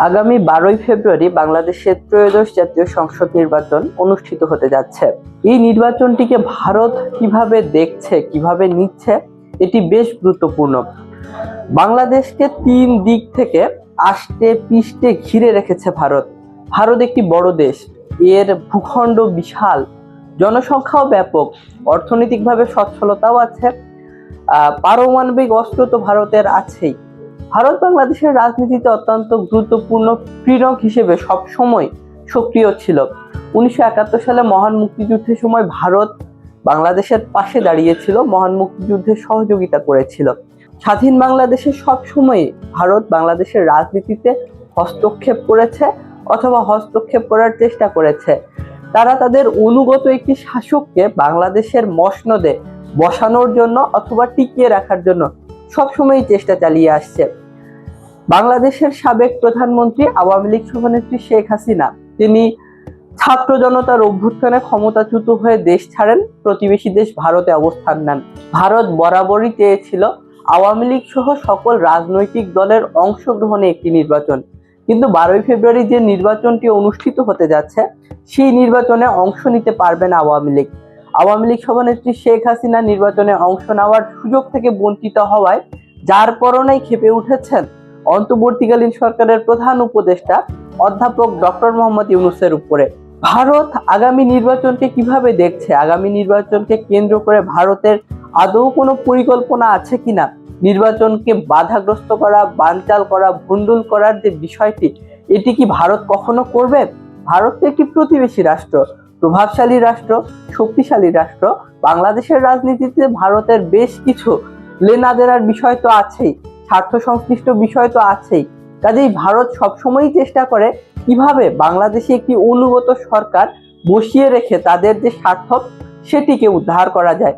আগামী 12ই ফেব্রুয়ারি বাংলাদেশের ত্রয়োদশ জাতীয় সংসদ নির্বাচন অনুষ্ঠিত হতে যাচ্ছে। এই নির্বাচনটিকে ভারত কিভাবে দেখছে, কিভাবে নিচ্ছে, এটি বেশ গুরুত্বপূর্ণ। বাংলাদেশকে 3 দিক থেকে আষ্টে পিষ্টে ঘিরে রেখেছে ভারত। ভারত একটি বড় দেশ, এর ভূখণ্ড বিশাল, জনসংখ্যাও ব্যাপক, অর্থনৈতিকভাবে সচ্ছলতাও আছে, পারমাণবিক অস্ত্র তো ভারতের আছেই। ভারত বাংলাদেশের রাজনীতিতে অত্যন্ত গুরুত্বপূর্ণ প্রেরক হিসেবে সবসময় সক্রিয় ছিল। 1971 সালে মহান মুক্তিযুদ্ধের সময় ভারত বাংলাদেশের পাশে দাঁড়িয়েছিল, মহান মুক্তিযুদ্ধে সহযোগিতা করেছিল। স্বাধীন বাংলাদেশে সবসময় ভারত বাংলাদেশের রাজনীতিতে হস্তক্ষেপ করেছে অথবা হস্তক্ষেপ করার চেষ্টা করেছে। তারা তাদের অনুগত একটি শাসককে বাংলাদেশের মসনদে বসানোর জন্য অথবা টিকিয়ে রাখার জন্য সবসময় চেষ্টা চালিয়ে আসছে। বাংলাদেশের সাবেক প্রধানমন্ত্রী আওয়ামী লীগ সভানেত্রী শেখ হাসিনা, তিনি ছাত্র জনতার অভ্যুত্থানে ক্ষমতাচ্যুত হয়ে দেশ ছাড়েন, প্রতিবেশী দেশ ভারতে অবস্থান নেন। ভারত বরাবরই চেয়েছিল আওয়ামী লীগ সহ সকল রাজনৈতিক দলের অংশগ্রহণে একটি নির্বাচন, কিন্তু 12ই ফেব্রুয়ারি যে নির্বাচনটি অনুষ্ঠিত হতে যাচ্ছে সেই নির্বাচনে অংশ নিতে পারবে না আওয়ামী লীগ। আওয়ামী লীগ সভানেত্রী শেখ হাসিনা নির্বাচনে অংশ নেওয়ার সুযোগ থেকে বঞ্চিত হওয়ায় যার কারণেই ক্ষেপে উঠেছেন অন্তর্বর্তীকালীন সরকারের প্রধান উপদেষ্টা অধ্যাপক ডক্টর মোহাম্মদ ইউনূসের উপরে। ভারত আগামী নির্বাচনকে কিভাবে দেখছে, আগামী নির্বাচনকে কেন্দ্র করে ভারতের আদৌ কোনো পরিকল্পনা আছে কিনা, নির্বাচনকে বাধাগ্রস্ত করা, বানচাল করা, ভণ্ডুল করার যে বিষয়টি, এটি কি ভারত কখনো করবে? ভারত তো একটি প্রতিবেশী রাষ্ট্র, প্রভাবশালী রাষ্ট্র, শক্তিশালী রাষ্ট্র। বাংলাদেশের রাজনীতিতে ভারতের বেশ কিছু লেনাদেনার বিষয় তো আছেই, স্বার্থ সংশ্লিষ্ট বিষয় তো আছেই। কাজেই ভারত সবসময়ই চেষ্টা করে কিভাবে বাংলাদেশে একটি অনুগত সরকার বসিয়ে রেখে তাদের যে স্বার্থ সেটিকে উদ্ধার করা যায়।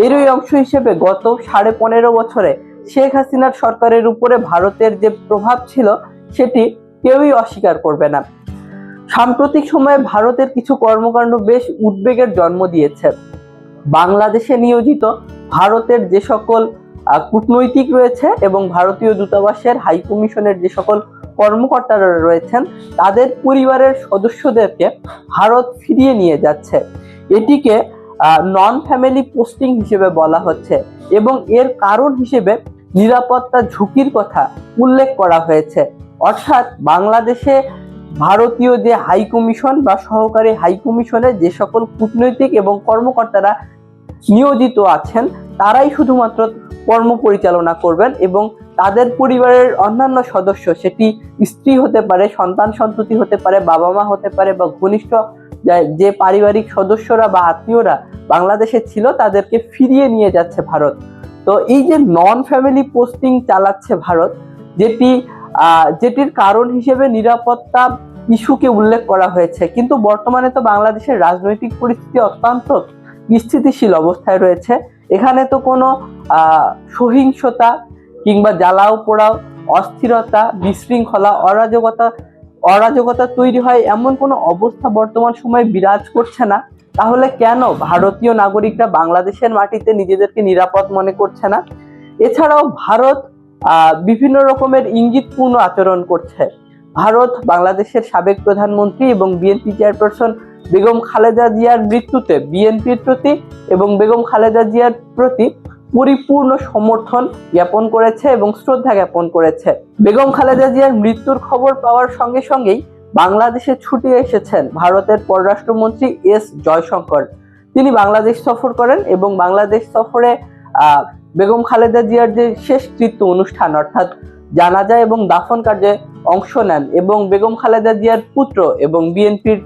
এরই অংশ হিসেবে গত 15.5 বছরে শেখ হাসিনার সরকারের উপরে ভারতের যে প্রভাব ছিল সেটি কেউই অস্বীকার করবে না। সাম্প্রতিক সময়ে ভারতের কিছু কর্মকাণ্ড বেশ উদ্বেগের জন্ম দিয়েছে। বাংলাদেশে নিয়োজিত ভারতের যে সকল কূটনৈতিক রয়েছে এবং ভারতীয় দূতাবাসের হাই কমিশনের যে সকল কর্মকর্তারা রয়েছেন, তাদের পরিবারের সদস্যদেরকে ভারত ফিরিয়ে নিয়ে যাচ্ছে। এটিকে নন ফ্যামিলি পোস্টিং হিসেবে বলা হচ্ছে এবং এর কারণ হিসেবে নিরাপত্তা ঝুঁকির কথা উল্লেখ করা হয়েছে। অর্থাৎ বাংলাদেশে ভারতীয় যে হাই কমিশন বা সহকারী হাই কমিশনে যে সকল কূটনৈতিক এবং কর্মকর্তারা নিয়োজিত আছেন, তারাই শুধুমাত্র কর্ম পরিচালনা করবেন এবং তাদের পরিবারের অন্যান্য সদস্য, সেটি স্ত্রী হতে পারে, সন্তান সন্ততি হতে পারে, বাবা মা হতে পারে বা ঘনিষ্ঠ যে পারিবারিক সদস্যরা বা আত্মীয়রা বাংলাদেশে ছিল, তাদেরকে ফিরিয়ে নিয়ে যাচ্ছে ভারত। তো এই যে নন ফ্যামিলি পোস্টিং চালাচ্ছে ভারত, যেটির কারণ হিসেবে নিরাপত্তা ইস্যুকে উল্লেখ করা হয়েছে। কিন্তু বর্তমানে তো বাংলাদেশের রাজনৈতিক পরিস্থিতি অত্যন্ত স্থিতিশীল অবস্থায় রয়েছে। এখানে তো কোনো সহিংসতা কিংবা জ্বালাও পোড়াও, অস্থিরতা, বিশৃঙ্খলা, অরাজকতা তৈরি হয় এমন কোনো অবস্থা বর্তমান সময়ে বিরাজ করছে না। তাহলে কেন ভারতীয় নাগরিকরা বাংলাদেশের মাটিতে নিজেদেরকে নিরাপদ মনে করছে না? এছাড়াও ভারত বিভিন্ন রকমের ইঙ্গিতপূর্ণ আচরণ করছে। ভারত বাংলাদেশের সাবেক প্রধানমন্ত্রী এবং বিএনপি চেয়ারপারসন বেগম খালেদা জিয়ার মৃত্যুতে বিএনপির প্রতি এবং বেগম খালেদা জিয়ার প্রতি পরিপূর্ণ সমর্থন জ্ঞাপন করেছে এবং শ্রদ্ধা জ্ঞাপন করেছে। বেগম খালেদা জিয়ার মৃত্যুর খবর পাওয়ার সঙ্গে সঙ্গেই বাংলাদেশে ছুটে এসেছেন ভারতের পররাষ্ট্রমন্ত্রী এস জয়শঙ্কর। তিনি বাংলাদেশ সফর করেন এবং বাংলাদেশ সফরে বেগম খালেদা জিয়ার যে শেষকৃত্য অনুষ্ঠান অর্থাৎ জানাজা এবং দাফন কার্যে অংশ নেন এবং বেগম খালেদা জিয়ার পুত্র এবং বিএনপির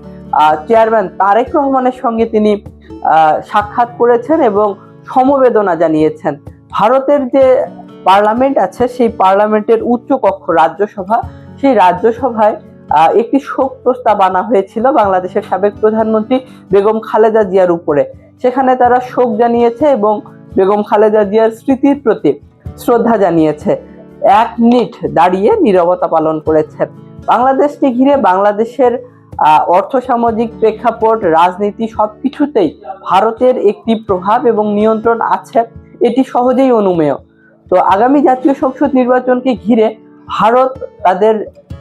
চেয়ারম্যান তারেক রহমানের সঙ্গে তিনি সাক্ষাৎ করেছেন এবং সমবেদনা জানিয়েছেন। ভারতের যে পার্লামেন্ট আছে, সেই পার্লামেন্টের উচ্চ কক্ষ রাজ্যসভা, সেই রাজ্যসভায় একটি শোক প্রস্তাব আনা হয়েছিল বাংলাদেশের সাবেক প্রধানমন্ত্রী বেগম খালেদা জিয়ার উপরে। সেখানে তারা শোক জানিয়েছে এবং বেগম খালেদা জিয়ার স্মৃতির প্রতি শ্রদ্ধা জানিয়েছে। 1 মিনিট দাঁড়িয়ে নীরবতা পালন করেছে। বাংলাদেশকে ঘিরে বাংলাদেশের অর্থসামাজিক প্রেক্ষাপট, রাজনীতি সবকিছুতেই ভারতের একটি প্রভাব এবং নিয়ন্ত্রণ আছে, এটি সহজেই অনুমেয়। তো আগামী জাতীয় সংসদ নির্বাচনকে ঘিরে ভারত তাদের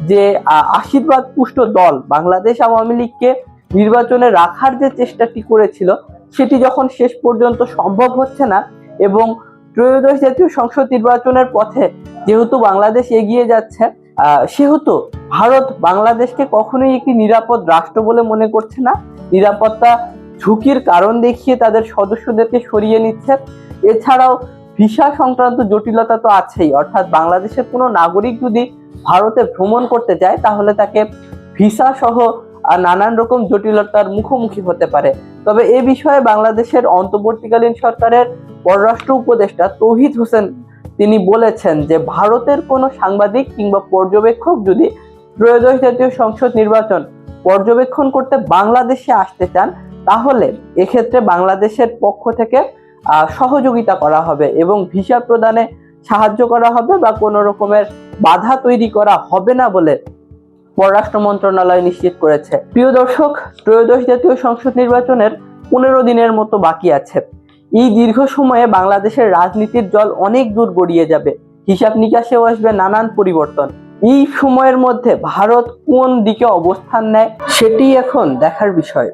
যে আশীর্বাদ পুষ্ট দল বাংলাদেশ আওয়ামী লীগকে নির্বাচনে রাখার যে চেষ্টাটি করেছিল, সেটি যখন শেষ পর্যন্ত সম্ভব হচ্ছে না এবং ত্রয়োদশ জাতীয় সংসদ নির্বাচনের পথে যেহেতু বাংলাদেশ এগিয়ে যাচ্ছে, সেহেতু ভারত বাংলাদেশকে কখনোই একটি নিরাপদ রাষ্ট্র বলে মনে করছে না। নিরাপত্তা ঝুঁকির কারণ দেখিয়ে তাদের সদস্যদেরকে সরিয়ে নিচ্ছে। এছাড়াও ভিসা সংক্রান্ত জটিলতা তো আছেই, অর্থাৎ বাংলাদেশের কোনো নাগরিক যদি ভারতে ভ্রমণ করতে যায় তাহলে তাকে ভিসা সহ নানান রকম জটিলতার মুখোমুখি হতে পারে। তবে এ বিষয়ে বাংলাদেশের অন্তর্বর্তীকালীন সরকারের পররাষ্ট্র উপদেষ্টা তৌহিদ হোসেন তিনি বলেছেন যে ভারতের কোনো সাংবাদিক কিংবা পর্যবেক্ষক যদি ত্রয়োদশ জাতীয় সংসদ নির্বাচন পর্যবেক্ষণ করতে বাংলাদেশে আসতে চান তাহলে এক্ষেত্রে বাংলাদেশের পক্ষ থেকে সহযোগিতা করা হবে এবং ভিসা প্রদানে সাহায্য করা হবে বা কোনো রকমের বাধা তৈরি করা হবে না বলে পররাষ্ট্র মন্ত্রণালয় নিশ্চিত করেছে। প্রিয় দর্শক, ত্রয়োদশ জাতীয় সংসদ নির্বাচনের 15 দিনের মতো বাকি আছে। এই দীর্ঘ সময়ে বাংলাদেশের রাজনীতির জল অনেক দূর গড়িয়ে যাবে, হিসাব নিকাশেও আসবে নানান পরিবর্তন। এই সময়ের মধ্যে ভারত কোন দিকে অবস্থান নেয় সেটি এখন দেখার বিষয়।